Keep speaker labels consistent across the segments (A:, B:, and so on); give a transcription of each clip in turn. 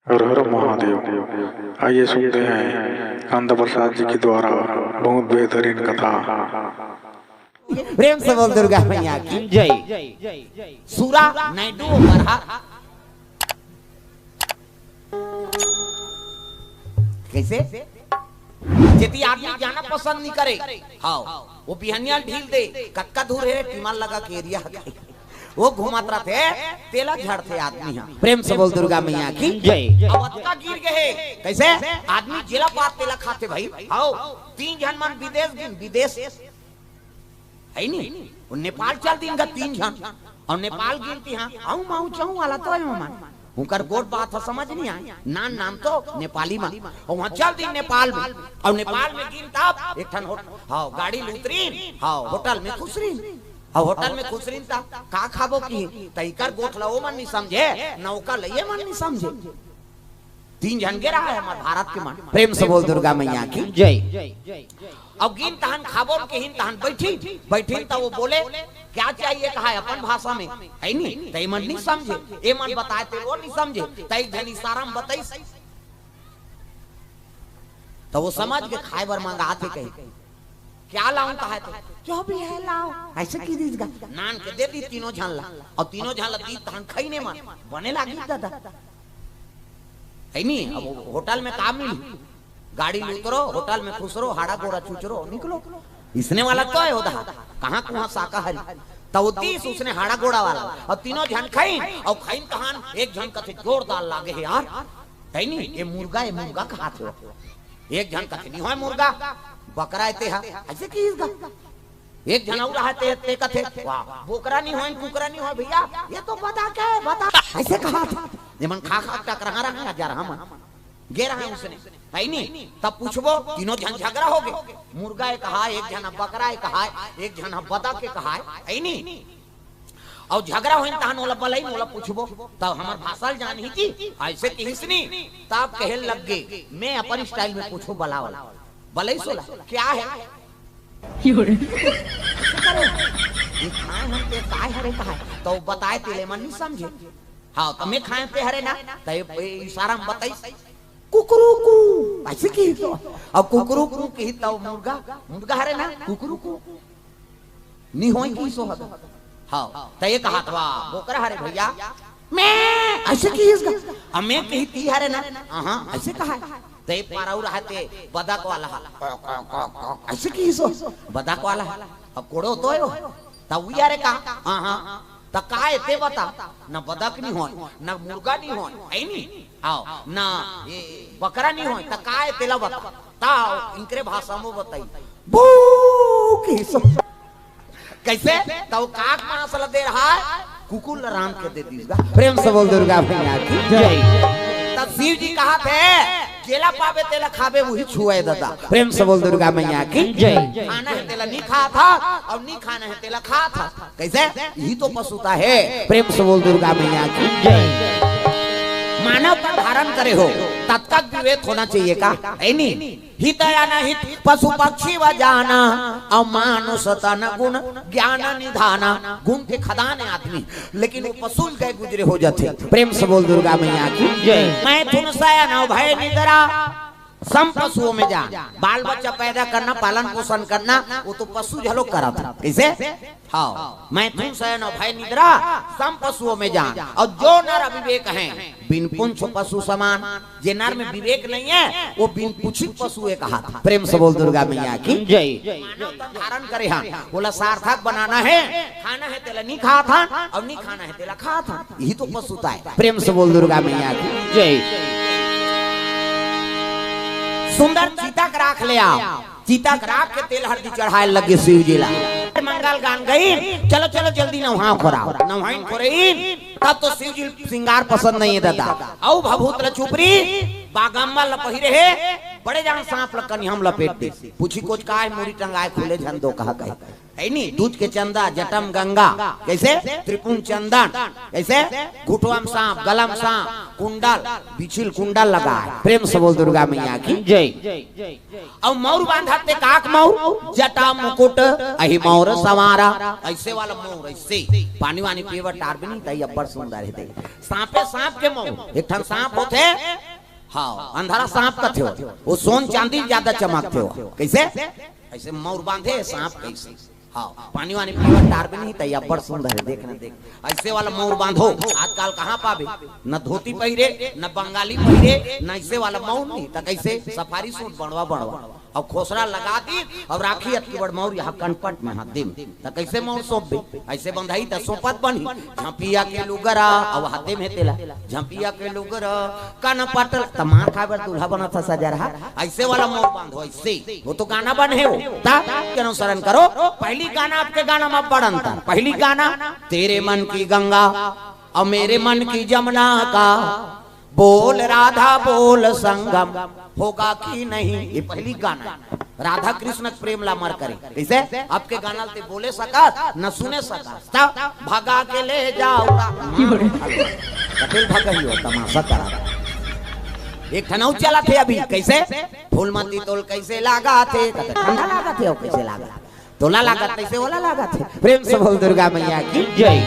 A: हर हर महादेव। आइए सुनते हैं कांदा प्रसाद जी के द्वारा बहुत बेहतरीन कथा।
B: प्रेम से बोल दुर्गा मैया की जय। सूरा नायडू बरहा कैसे यदि आदमी जाना पसंद नहीं करे, हाँ वो बिहनिया ढील दे कक्का दूर है टीमान लगा के एरिया वो घुमात रहते तेला झड़ते आदमी। प्रेम से बोल दुर्गा मैया की जय। अवत्ता गिर गए कैसे आदमी जिला पात तेला खाते भाई। आओ 3 जन मन विदेश है नहीं वो नेपाल चल दिन का 3 जन और नेपाल गिनती हाँ आऊ माऊ चाऊ वाला तो है मन उनकर गोट बात है समझ नहीं आए नाम तो नेपाली में और वहाँ चल दिन नेपाल में और नेपाल में गिनता एक ठन हाँ गाड़ी लुतरीन हाँ होटल में खुसरीन और होटल में खुसरीन था का खाबो की तैकर गोठ लो मन नहीं समझे नौका लइए मन नहीं समझे 3 जन के रहा है हमारे भारत के मन। प्रेम से बोल दुर्गा मैया की जय। अब गिन तहन खाबो के हिन तहन बैठी तो वो बोले क्या चाहिए कहा अपन भाषा में है नहीं तई मन नहीं समझे ए मन बताए ते वो नहीं समझे तई जन इशारा में बताई तो वो समझ के खाए बर मंगाते कहे क्या लाऊं कहा तो जो भी है लाओ ऐसे की दीजिएगा नान के दे दी 3 झन ला और 3 झन ला दी तहन खाई ने मन बने लागी दादा है नहीं। अब होटल में काम मिली गाड़ी उतरो होटल में खुश रहो हाड़ा गोड़ा चुचरो निकलो इसने वाला तो है होता कहाँ कहाँ शाकाहारी तो 30 उसने हाड़ा गोड़ा वाला और 3 झन खाइन और खाइन कहान एक झन कथे जोरदार लागे है यार है नहीं ये मुर्गा खाते हो एक झन कथे नहीं है मुर्गा बकरा एते है ऐसे की इसका एक जन और रहते ते कथे वाह बोकरा नहीं होय कुकरा नहीं होय भैया ये तो बता ऐसे कहा था ये मन खा टकरा रहा जा रहा मन गे रहा है उसने है नहीं तब पूछबो 3 जन झगड़ा हो गए मुर्गा कहा एक जन बकरा कहा एक जन बदा के कहा है नहीं और झगड़ा होइन तहन ओला बलई ओला पूछबो तब हमर भाषा जान ही की ऐसे किसनी तब कहे लग गए मैं अपन स्टाइल में पूछो बलावला बलई सोला क्या है खाए हरे कहा तो बताए तेले मन नहीं समझे हाँ तो मैं खाए पे हरे ना तो इशारा में बताई कुकरुकू ऐसे की तो अब कुकरुकू की तो मुर्गा हरे ना कुकरुकू नहीं होई की सो हाँ तो ये कहा था बोकरा हरे भैया मैं ऐसे की इसका अब मैं कही ती हरे ना हाँ ऐसे कहा ते पाराउ रहते बदक वाला ऐसे की सो बदक वाला अब कोड़ो तो है तब यारे का हां त काय ते बता ना बदक नहीं होय ना मुर्गा नहीं होय है नहीं आओ ना ये बकरा नहीं होय त काय तेला बता ताओ इनकरे भाषा में बताई बू की सो कैसे तो काक मासला दे रहा है कुकुल राम के दे दीजिएगा। प्रेम से बोल दुर्गा मैया की जय। तब शिव जी कहा थे केला पावे तेला खावे वही छुए दादा। प्रेम से बोल दुर्गा मैया की जय। खाना है तेला नहीं खा था और नहीं खाना है तेला खा था कैसे यही तो पशुता है। प्रेम से बोल दुर्गा मैया की जय। मानव का धारण करे हो तत्काल विवेक होना चाहिए का है नहीं हितया न हित पशु पक्षी व जाना और मानुष तन गुण ज्ञान निधाना गुण के खदान है आदमी लेकिन वो पशु गए गुजरे हो जाते। प्रेम से बोल दुर्गा मैया की जय। मैं तुम सयन भय निद्रा सम पशुओं में जा बाल बच्चा पैदा करना पालन पोषण करना वो तो पशु झलो करा था कैसे हाँ मैं तुम शयन भय निद्रा सम पशुओं में जा और जो नर अविवेक हैं बिन पुंछ पशु समान जे नर में विवेक नहीं है वो बिन पुछित पशु एक कहा था। प्रेम से बोल दुर्गा मैया की जय। मानव तन धारण करे हाँ बोला सार्थक बनाना है खाना है तेला नहीं खा था और नहीं खाना है तेला खा था यही तो पशुता है। प्रेम से बोल दुर्गा मैया की जय। सुंदर चीता का राख ले आओ चीता का राख के तेल हल्दी चढ़ाए लगे शिव जी ला मंगल गान गई चलो चलो जल्दी नहाओ खोराओ नहाइन खोरेइन तब तो शिव जी श्रृंगार पसंद नहीं है दादा औ भभूत चुपरी बागम्मा लपही रहे बड़े जान सांप लकनी हम लपेट दे पूछी कुछ का है मोरी टंगाए खुले झन दो कहा कहे है नहीं, दूध के चंदा जटम गंगा, कैसे त्रिपुण चंदन, कैसे घुटवाम सांप, गलम सांप, कुंडल बिछिल कुंडल लगा है। प्रेम से बोल दुर्गा मैया की जय। और मौर बांधते काक मौर, जटा मुकुट अहि मौर सवारा, ऐसे वाला मौर ऐसे पानी वानी पीवर टार भी नहीं तई अब्बड़ सुंदर है। सांपे सांप के मौर, एक ठन सांप होते हाँ अंधारा सांप का थे, वो सोन चांदी ज्यादा चमकते हो, कैसे ऐसे मौर बांधे सांप कैसे, हाँ पानी वानी पीवर टार भी नहीं तैयार, बड़ सुंदर है देखना देख। ऐसे वाला मौर बांधो, आजकल कहाँ पावे, न धोती पहिरे न बंगाली पहिरे न ऐसे वाला मौर नहीं, तो कैसे सफारी सूट बनवा बनवा और खोसरा लगा दी और राखी अति बड़ मौर यहाँ कनपट में हाथ दिन, तो कैसे मौर सौंप दे, ऐसे बंधाई तो सोपत बनी, झंपिया के लुगरा और हाथे में तेला, झंपिया के लुगरा कनपट तमार खाबर दूल्हा बना था सजा रहा, ऐसे वाला मौर बांधो ऐसे, वो तो गाना बन है वो, के अनुसरण करो। पहली गाना आपके गाना में बड़ अंतर, पहली गाना तेरे मन की गंगा और मेरे मन की जमुना का, बोल राधा बोल संगम होगा कि नहीं, ये पहली गाना। राधा कृष्ण प्रेम ला मर करे, कैसे आपके गाना ते बोले सका न सुने सका, भगा के ले जाओ कपिल भगा ही हो तमाशा करा। एक ठनाऊ चला थे अभी, कैसे फूलमती तोल कैसे लागा थे, ठंडा लागा थे और कैसे लागा तोला लागा कैसे ओला लागा थे। प्रेम से बोल दुर्गा मैया की जय।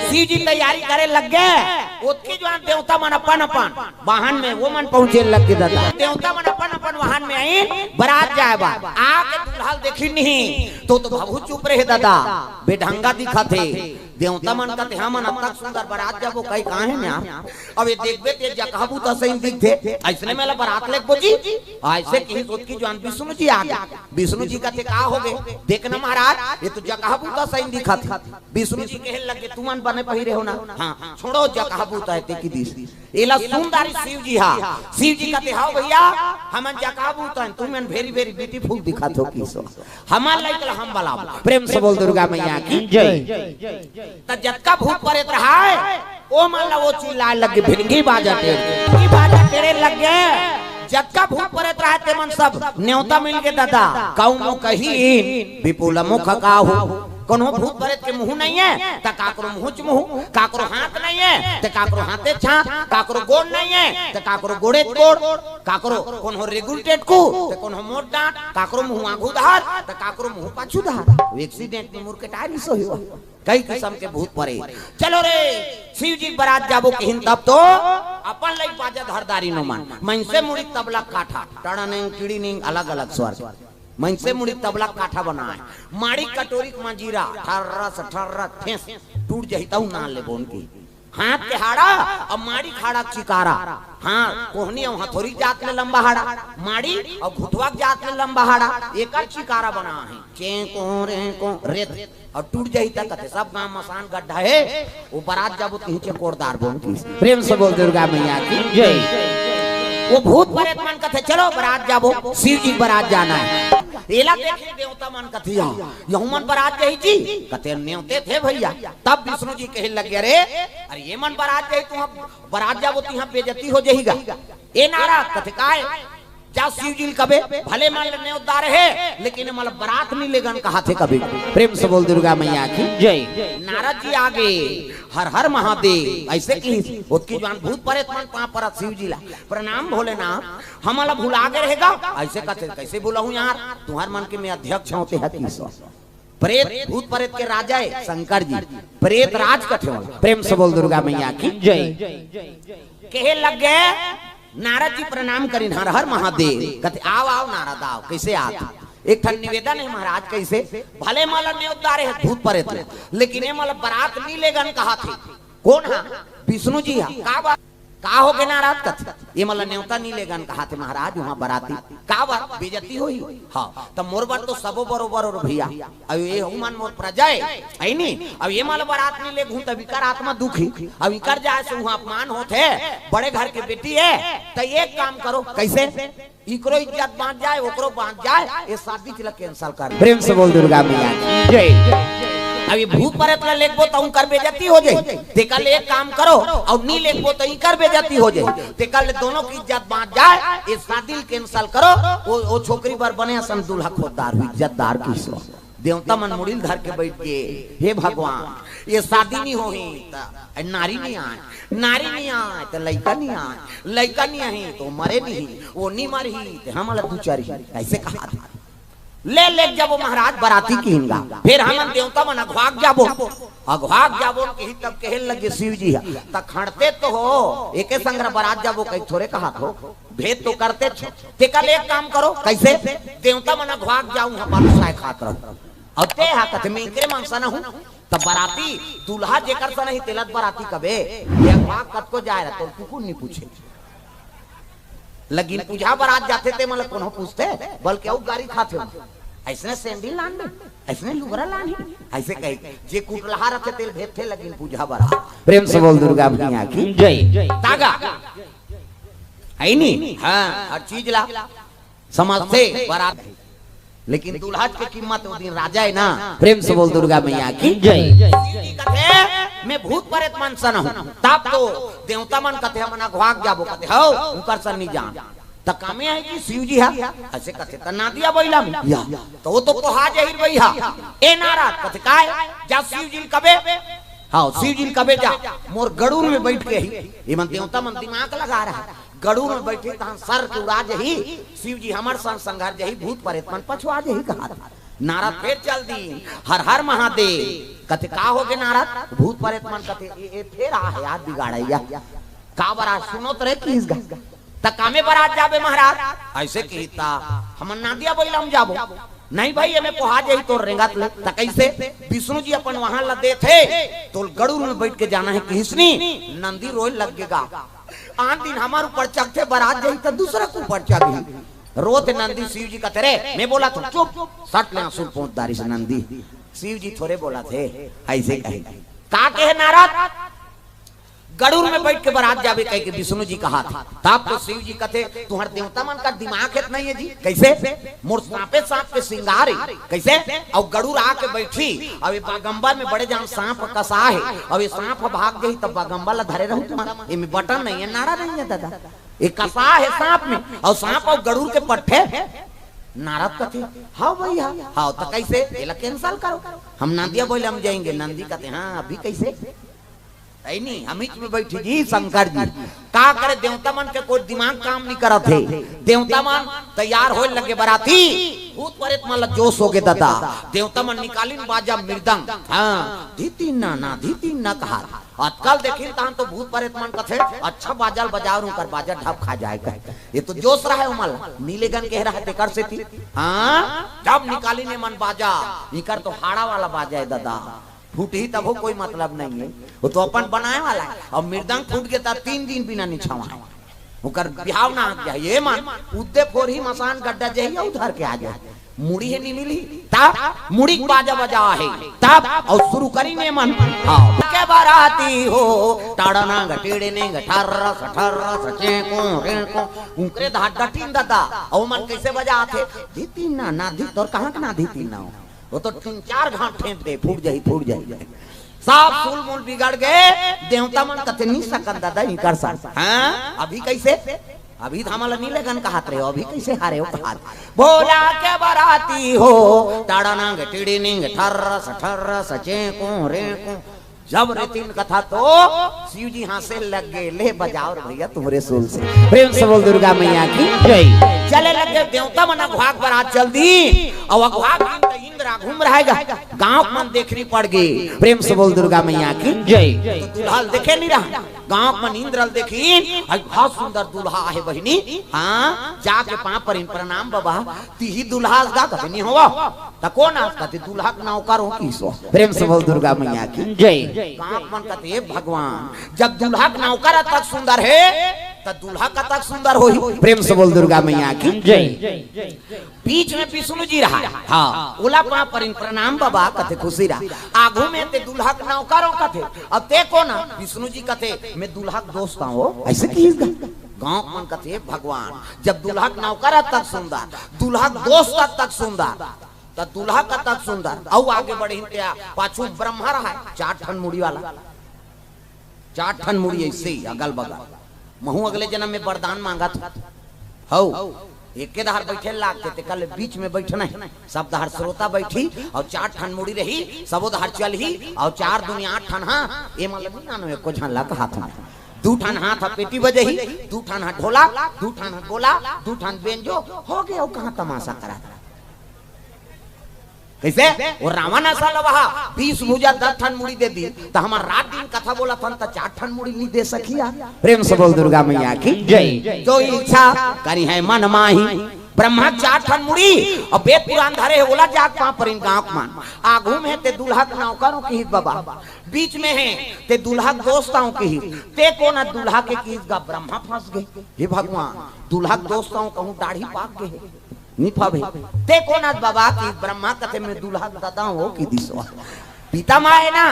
B: शिव जी तैयारी करे लग गए, उसकी जो देवता मन अपन अपन वाहन में वो मन पहुंचे लग गए, दादा देवता मन अपन अपन वाहन में आई बारात जाए बा, आके दुल्हा देखी नहीं तो बहुत चुप रहे दादा, बेढंगा दिखा थे देवता मन का हम मन तक सुंदर बारात जब वो कहीं कहां है ना, अब ये देखबे ते जगहबू तो सही दिख थे, ऐसने मेला बारात लेक बोजी ऐसे कहीं सोच की जान विष्णु जी आ गए, विष्णु जी का थे का हो गए देखना महाराज, ये तो जगहबू तो सही दिखा था, विष्णु जी कहे लगे तू मन बने पहिरे हो ना, हां छोड़ो जगहबू तो है की दिस एला सुंदर शिव जी, हां शिव जी का थे हां भैया हमन जगहबू तो तू मन वेरी वेरी ब्यूटीफुल दिखा थो की सो हमार लाइक हम बला। प्रेम से बोल दुर्गा मैया की जय। त जतका भूत परेत रहा है ओ मान ला वो चिल्लाए लगे, भिड़ंगी बाजा टेढ़े लग गए, जतका भूत परेत रहा ते मन सब न्योता मिल के दादा, काऊ मुख कही विपुल मुख काहू, कोनो भूत परेत के मुंह नहीं है त काकरो मुंह, काकरो हाथ नहीं है त काकरो हाथे छा, काकरो गोड़ नहीं है त काकरो गोड़े गोड़, काकरो कोनो रेगुलेटेड को त कोनो मोट डांट, काकरो मुंह आगू धार त काकरो मुंह पाछू धार, एक्सीडेंट में मुर के टायर सो हो, कई किस्म के भूत परे। चलो रे शिव जी बारात जाबो कहिन तब तो अपन लई बाजा धरदारी न मान, मन से मुड़ी तबला काठा टड़निंग किड़ीनिंग अलग अलग स्वर, मन से मुड़ी तबला काठा बना है, माड़ी कटोरी मंजीरा ठर्रा ठेस टूट जहिताऊ ना ले बोन की, हाथ के हाड़ा और माड़ी खाड़ा चिकारा, हाँ कोहनी और हथौड़ी जात ले लंबा हाड़ा, माड़ी और घुटवा जात ले लंबा हाड़ा, एक चिकारा बना है चेको रेत और टूट जाई तक सब गांव मसान गड्ढा है, वो बारात जब कहीं चकोरदार बोन की। प्रेम से बोल दुर्गा मैया की जय। वो भूत प्रेत मन कथे चलो बारात जाबो, शिव जी बारात जाना है, एला देखे देवता मन कथी यहू मन बारात जाई जी कथे न्योते थे भैया, तब विष्णु जी कहे लगे अरे ये मन बारात जाई तू बारात जाबो तो यहाँ बेइज्जती हो जाएगा, ए नारा कथे काहे जा शिव जी कबे भले मान लेने उद्धार है लेकिन मतलब बारात नहीं लेगन कहा थे कभी। प्रेम से बोल दुर्गा मैया की जय। नारद जी आगे हर हर महादेव ऐसे की उसकी जान भूत परेत मन पां पर शिव जी ला प्रणाम भोलेनाथ हमला भुला के रहेगा, ऐसे कहते कैसे बोला हूं यार तुम्हार मन के में अध्यक्ष होते हैं किसो प्रेत भूत प्रेत के राजा है शंकर जी, प्रेत राज कठे। प्रेम से बोल दुर्गा मैया की जय। कहे लग गए नारद जी प्रणाम करी हर हर महादेव, कहते आओ आओ नारद आओ, कैसे आते एक ठन निवेदन है महाराज, कैसे भले माला न्योतारे है भूत परेत लेकिन ये माला बारात नहीं लेगन कहा थे, कौन है विष्णु जी है का हो गए नाराज कथ ये मतलब न्योता नहीं लेगन कहा थे महाराज वहाँ बराती का बात बेजती हुई, हाँ तब मोर बार तो सबो बरोबर और भैया अब ये हुमान मोर प्रजा है नहीं, अब ये माल बारात नहीं ले घूम तब इकर आत्मा दुखी, अब इकर जाए से वहाँ अपमान होते है, बड़े घर के बेटी है तो एक काम करो कैसे इकरो इज्जत बांट जाए ओकरो बांट जाए, ये शादी चला कैंसल कर। प्रेम से बोल दुर्गा मैया जय। अभी भूत परेत ला लेखबो तो कर बेइज्जती हो जाए, तेकल एक काम करो और नी लेखबो तो कर बेइज्जती हो जाए, तेकल दोनों की इज्जत बांट जाए, इस शादी कैंसल करो, वो छोकरी पर बने सन दूल्हा खोददार हुई इज्जतदार की देवता मन मुड़िल धर के बैठ के, हे भगवान ये शादी नहीं होही तो नारी नहीं आए, नारी नहीं आए तो लड़का नहीं आए, लड़का नहीं आए तो मरे नहीं, वो नहीं मरी तो हम अलग दूचारी, ऐसे कहा था। ले जब महाराज बराती कीनगा, फिर हम देवता मन अघवाग जाबो, अघवाग जाबो कही तब कहे लगे शिव जी तक खड़ते तो हो एके संग्रह बरात जाबो कहीं थोड़े कहा तो भेद तो करते छो, तेकल एक काम करो कैसे देवता मन अघवाग जाऊं हम साय खात रहो और ते हा कथे में एकरे मांसा न हूं तब बराती दूल्हा जेकर सा नहीं तेलत बराती कबे ये अघवाग कत को जाए तो कुकुर नहीं पूछे, लेकिन पूजा बरात जाते थे मतलब कौन पूछते बल्कि और गाड़ी खाते हो ऐसने सैंडल लान दे ऐसने लुगरा लान ऐसे कहे जे कुटलहा रखे तेल भेजते लेकिन पूजा बरात प्रेम से बोल दुर्गा मैया की जय तागा आई नहीं हां हर चीज ला समझते बरात, लेकिन दूल्हा की कीमत वो दिन राजा है ना। प्रेम से बोल दुर्गा मैया की जय। कथे मैं भूत प्रेत मन सन हूं तब तो देवता मन कथे हम अघवाग जाबो कथे हो उनकर सन नहीं जान त कामे है कि शिव जी है ऐसे कथे त ना दिया बैला में या तो वो तो पोहा जहिर भैया ए नाराज कथे काय जा शिव जी कबे हां शिव जी कबे जा मोर गड़ूर में बैठ के ही ये मन देवता मन दिमाग लगा रहा है गड़ूर में बैठे तहां सर के उड़ा जही शिव जी हमर संग संघार जही भूत प्रेत मन पछुआ जही कहा नारद फिर चल दी हर हर महादेव कथे का हो गए नारद भूत प्रेत मन कथे ए फिर आ याद बिगाड़ैया का बरा सुनो तो रे किस गा त कामे बरात जाबे महाराज ऐसे कहता हम ना दिया बैला हम जाबो नहीं भाई हमें पोहा जही तो रेंगत ले त कैसे विष्णु जी अपन वहां लदे थे तो गड़ूर में बैठ के जाना है किसनी नंदी रोए लगेगा आन दिन हमारे ऊपर चढ़ते बारात जाई तो दूसरा को ऊपर चढ़ी रोत नंदी शिव जी कहते रे मैं बोला तो चुप सट ले आंसू पहुंचदारी से नंदी शिव जी थोड़े बोला थे ऐसे कहे का कहे नारद गड़ूर में बैठ के बारात जाबे कह के विष्णु जी कहा था तब तो शिव जी कहते तुम्हारे देवता मन का दिमाग है नहीं है जी कैसे मोर सांपे सांप के सिंगार कैसे और गड़ूर आके बैठी अब बागंबा में बड़े जान सांप कसा है अब ये सांप भाग गई तब बागंबा ला धरे रहूं तुम्हारा ये में बटन नहीं है नारा नहीं है दादा ये कसा है सांप में और सांप और गड़ूर के पट्टे नारद कहते हाँ भैया हाँ तो कैसे ये कैंसल करो हम नंदिया बोले हम जाएंगे नंदी कहते हाँ अभी कैसे नहीं हम में बैठी जी शंकर जी का करे देवता मन के कोई दिमाग काम नहीं करत थे देवता मन तैयार होए लगे बराती भूत प्रेत मन जोश हो गए दादा देवता मन निकालिन बाजा मृदंग हां धीती ना कहा आजकल देखिन तान तो भूत प्रेत मन कथे अच्छा बाजा बजाओ उनकर बाजा ढप खा जाएगा ये तो जोश रहा है उमल नीलेगन कह रहा है तेकर से थी हां जब निकालिने मन बाजा इकर तो हाड़ा वाला बाजा है दादा फूट ही तब हो कोई मतलब नहीं है वो तो अपन बनाए वाला है और मृदंग फूट के तब 3 दिन बिना नहीं छवा उकर बिहाव ना आ ये मन उद्दे फोर ही मसान गड्ढा जही उधर के आ जाए मुड़ी है नहीं मिली तब मुड़ी बाजा बजा है तब और शुरू करी ने मन हां के बाराती हो टाड़ना गटेड़े ने गठर सचे को उनके धाट गटिन दादा और मन कैसे बजा थे धीती ना धी तोर कहां के ना धीती ना वो तो 3-4 घाट फेंक दे फूट जाई सब फूल मूल बिगड़ गए देवता मन कथे नहीं सकन दादा ही कर सा हां अभी कैसे अभी हमला नीले गन का हाथ रहे हो अभी कैसे हारे हो हाथ बोला के बराती हो टाड़ना गटिड़ी निंग ठर सचे को रे को जब रे तीन कथा तो शिव जी हां से लग गए ले बजाओ भैया तुम्हारे सोल से प्रेम से बोल दुर्गा मैया की जय चले लगे देवता मन अघवाग बरात चल दी और अघवाग इंद्रा घूम रहेगा गांव मन देखनी पड़ गई प्रेम से बोल दुर्गा मैया की जय तो दूल्हा देखे नहीं रहा गांव मन इंद्रल देखी बहुत सुंदर दूल्हा है बहिनी हां जाके पांव पर प्रणाम बाबा तीही दूल्हा गा कभी नहीं हुआ त कौन आ कहते दूल्हा का नौकर हो किसो प्रेम से बोल दुर्गा मैया की जय गांव मन कहते भगवान जब दूल्हा का नौकर तक सुंदर है त दूल्हा का तक सुंदर हो ही प्रेम से बोल दुर्गा मैया की जय बीच में विष्णु जी रहा हां ओला पांव पर प्रणाम बाबा कहते खुशी रहा आगू में ते दूल्हा का नौकरों कहते अब ते कौन विष्णु जी कहते मैं दूल्हा का दोस्त हूं ऐसे की गांव मन कहते भगवान जब दूल्हा का नौकर तक सुंदर दूल्हा का दोस्त तक सुंदर त दूल्हा का तक सुंदर और आगे बढ़े क्या पाछू ब्रह्मा रहा है 4 ठन मुड़ी वाला 4 ठन मुड़ी ऐसे अगल बगल महू अगले जन्म में वरदान मांगा था हो एक के दहार बैठे लागते थे, कल बीच में बैठना है, सब दहार श्रोता बैठी और 4 ठन मुड़ी रही, सबो दहार चल ही और 4 दुनिया 8 ठन। हाँ ये मतलब ना नो एको झन लग हाथ में 2 ठन हाथ पेटी बजे ही, 2 ठन हाथ ढोला, 2 ठन हाथ गोला, 2 ठन बेंजो हो गया। कहाँ तमाशा करा कैसे वो रावण ऐसा लवा 20 भुजा 10 ठन मुड़ी दे दी, तो हमार रात दिन कथा बोला था तो 4 ठन मुड़ी नहीं दे सकी यार। प्रेम से बोल दुर्गा मैया की जय। जो इच्छा करी है मन माही, ब्रह्मा 4 ठन मुड़ी और वेद पुराण धरे है बोला जाग पा पर इन गांव मान आगू में ते दूल्हा के नौकरों की हित बाबा, बीच में है ते दूल्हा दोस्ताओं की हित, ते को ना दूल्हा के की हित का ब्रह्मा फंस गए। हे भगवान दूल्हा दोस्ताओं कहूं दाढ़ी पाक गए निफा भाई ते को ना बाबा की ब्रह्मा कथे में दूल्हा दादा हो की दिसवा पिता माँ है ना,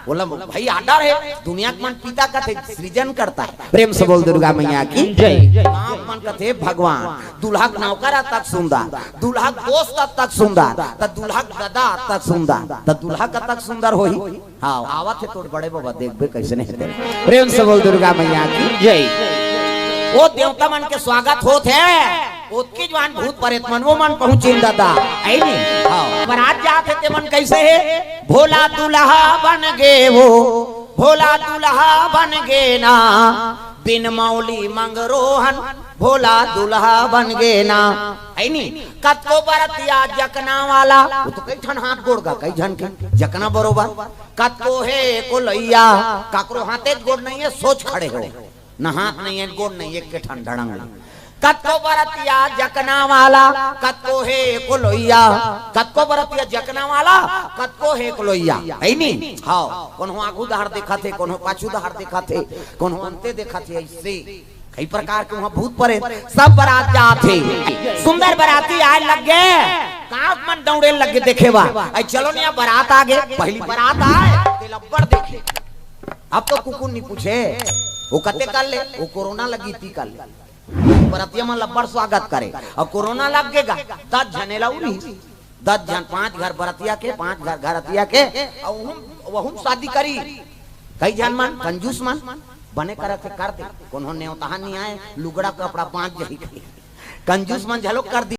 B: बोला भाई आडर है दुनिया के मन पिता कथे सृजन करता है। प्रेम से बोल दुर्गा मैया की जय। मन कथे भगवान दूल्हा नौकर तक सुंदर, दूल्हा दोस्त तक सुंदर, तो दूल्हा दादा तक सुंदर, तो दूल्हा का तक सुंदर हो ही। हाँ आवत है तो बड़े बाबा देखबे कैसे नहीं है। प्रेम से बोल दुर्गा मैया की जय। वो देवता मन के स्वागत होत है, उसकी जवान भूत प्रेत मन वो मन पहुंचे दादा आई नहीं। हाँ बरात जाते ते मन कैसे है, भोला दूल्हा बन गे वो, भोला दूल्हा बन गे ना, बिन मौली मंगरोहन भोला दूल्हा बन गे ना। आई नहीं कतको बरतिया जकना वाला, वो तो कई ठन हाथ गोड़ का कई झन के जकना बरोबर, कतको है कोलैया काकरो हाथे गोड़ नहीं है सोच खड़े हो न हाथ नहीं है गोड़ नहीं एक के ठन धड़ंग। कतको बरतिया जकना वाला, कतको है कोलोइया, कतको बरतिया जकना वाला, कतको है कोलोइया। है नहीं हाँ कोनो आगू दहार देखा थे, कोनो पाछू दहार देखा थे, कोनो अंते देखा थे, ऐसे कई प्रकार के वहाँ भूत परे सब बारात जाते। सुंदर बाराती आए लग गए, काफ मन दौड़े लगे देखे बा आई चलो नया बारात आ गए। पहली बारात आए लब्बड़ देखे, अब तो कुकुर नहीं पूछे वो कते कर ले, वो कोरोना लगी थी कल बरतिया में लब्बड़ स्वागत करे और कोरोना लग गएगा 10 जने लाउरी 10 जन 5 घर बरतिया के 5 घर घरतिया के और वहुम शादी करी। कई जन मन कंजूस मन बने करते कर दे, उन्होंने नहीं आए लुगड़ा कपड़ा 5 जही कंजूस मन झलोक कर दी।